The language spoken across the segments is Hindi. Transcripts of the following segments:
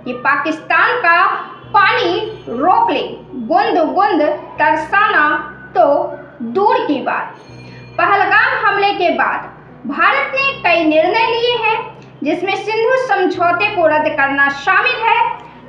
कि पाकिस्तान का पानी रोक ले, बूंद बूंद तरसाना तो दूर की बात। पहलगाम हमले के बाद भारत ने कई निर्णय लिए हैं, जिसमें सिंधु समझौते को रद्द करना शामिल है,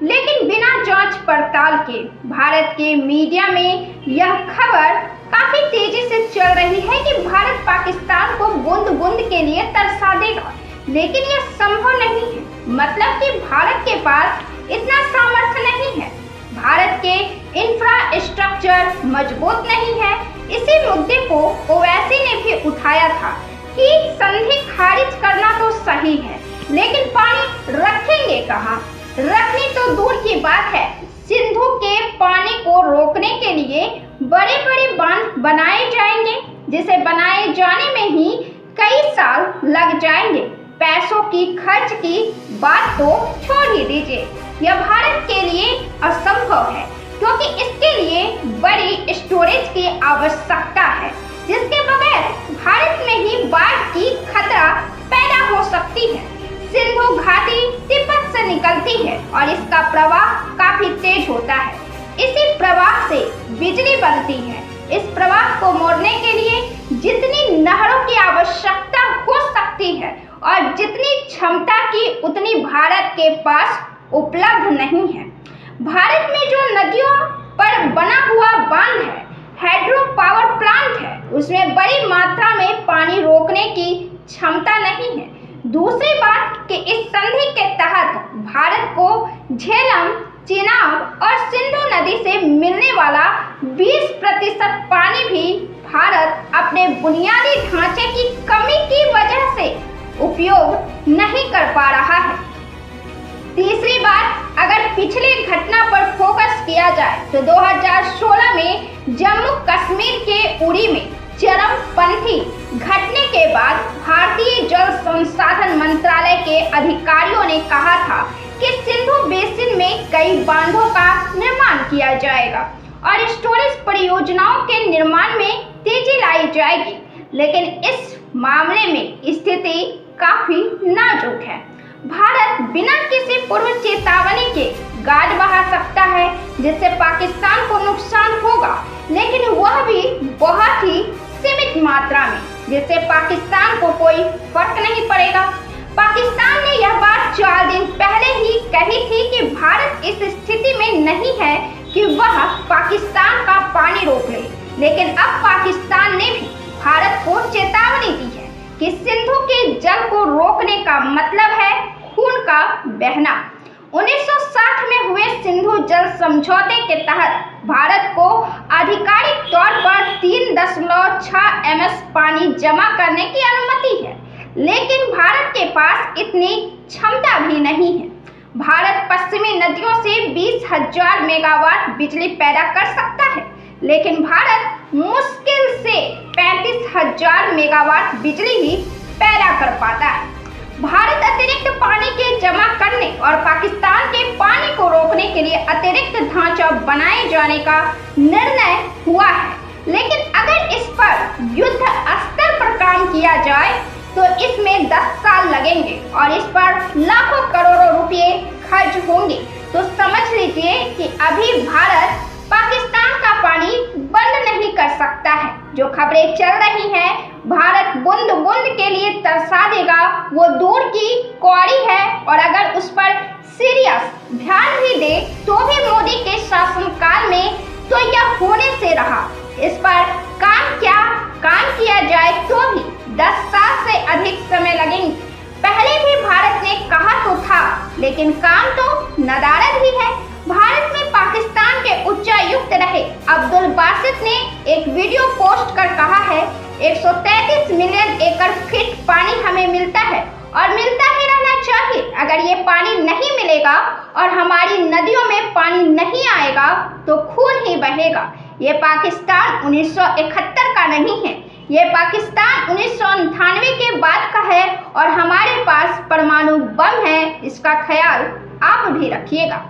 लेकिन बिना जांच पड़ताल के भारत के मीडिया में यह खबर काफी तेजी से चल रही है कि भारत पाकिस्तान को बूंद बूंद के लिए तरसा देगा, लेकिन यह संभव नहीं है। मतलब कि भारत के पास इतना सामर्थ्य नहीं है, भारत के इंफ्रास्ट्रक्चर मजबूत नहीं है। इसी मुद्दे को ओवैसी ने भी उठाया था कि संधि खारिज करना तो सही है, लेकिन पानी रखेंगे कहाँ? रखनी तो दूर की बात है, सिंधु के पानी को रोकने के लिए बड़े बड़े बांध बनाए जाएंगे, जिसे बनाए जाने में ही कई साल लग जाएंगे। पैसों की खर्च की बात तो छोड़ ही दीजिए, यह भारत के लिए असंभव है, क्योंकि इसके लिए बड़ी स्टोरेज की आवश्यकता है, जिसके बगैर भारत में ही बाढ़ की खतरा पैदा हो सकती है। सिंधु घाटी तिब्बत से निकलती है और इसका प्रवाह काफी तेज होता है। इसी प्रवाह से बिजली बनती है। इस प्रवाह को मोड़ने के लिए जितनी नहरों की आवश्यकता हो सकती है और जितनी क्षमता की उतनी भारत के पास उपलब्ध नहीं है। भारत में जो नदियों पर बना हुआ बांध है, हाइड्रो पावर प्लांट है, उसमें बड़ी मात्रा में पानी रोकने की क्षमता नहीं है। दूसरी बात कि इस संधि के तहत भारत को झेलम, चिनाब और सिंधु नदी से मिलने वाला 20% पानी भी भारत अपने बुनियादी ढांचे की कमी की वजह से उपयोग नहीं कर पा रहा है। तीसरी बात, अगर पिछली घटना पर फोकस किया जाए तो 2016 में जम्मू कश्मीर के उड़ी में चरमपंथी घटने के बाद भारतीय जल संसाधन मंत्रालय के अधिकारियों ने कहा था कि सिंधु बेसिन में कई बांधों का निर्माण किया जाएगा और स्टोरेज परियोजनाओं के निर्माण में तेजी लाई जाएगी, लेकिन इस मामले में स्थिति काफी नाजुक है। भारत बिना किसी पूर्व चेतावनी के गाज बहा सकता है, जिससे पाकिस्तान को नुकसान होगा, लेकिन वह भी बहुत ही सीमित मात्रा में, जिससे पाकिस्तान को कोई फर्क नहीं पड़ेगा। पाकिस्तान ने यह बात 4 दिन पहले ही कही थी कि भारत इस स्थिति में नहीं है कि वह पाकिस्तान का पानी रोक ले, लेकिन अब पाकिस्तान ने भी भारत को चेतावनी दी है कि सिंधु के जल को रोकने का मतलब है खून का बहना। 1960 में हुए सिंधु जल समझौते के तहत भारत को आधिकारिक तौर पर 3.6 एमएस पानी जमा करने की अनुमति है, लेकिन भारत के पास इतनी क्षमता भी नहीं है। भारत पश्चिमी नदियों से 20,000 मेगावाट बिजली पैदा कर सकता है, लेकिन भारत मुश्किल से 35,000 मेगावाट बिजली ही पैदा कर पाता है। भारत अतिरिक्त पानी के जमा करने और पाकिस्तान के पानी को रोकने के लिए अतिरिक्त ढांचा बनाए जाने का निर्णय हुआ है, लेकिन अगर इस पर युद्ध स्तर पर काम किया जाए तो इसमें 10 साल लगेंगे और इस पर लाखों करोड़ों रुपए खर्च होंगे। तो समझ लीजिए कि अभी भारत पाकिस्तान का पानी बंद नहीं कर सकता है। जो खबरें चल रही हैं, भारत बूंद बूंद के लिए तरसा देगा, वो दूर की कौड़ी है, और अगर उस पर सीरियस ध्यान भी दे तो भी मोदी के शासनकाल में तो यह होने से रहा। इस पर काम किया जाए तो भी 10 साल से अधिक समय लगेंगे। पहले भी भारत ने कहा तो था, लेकिन काम तो नदारद ही है। भारत में पाकिस्तान के उच्चायुक्त रहे अब्दुल बासित ने एक वीडियो पोस्ट कर कहा है, 133 मिलियन एकड़ फीट पानी हमें मिलता है और मिलता ही रहना चाहिए। अगर ये पानी नहीं मिलेगा और हमारी नदियों में पानी नहीं आएगा तो खून ही बहेगा। ये पाकिस्तान 1971 का नहीं है, ये पाकिस्तान 1998 के बाद का है और हमारे पास परमाणु बम है, इसका ख्याल आप भी रखिएगा।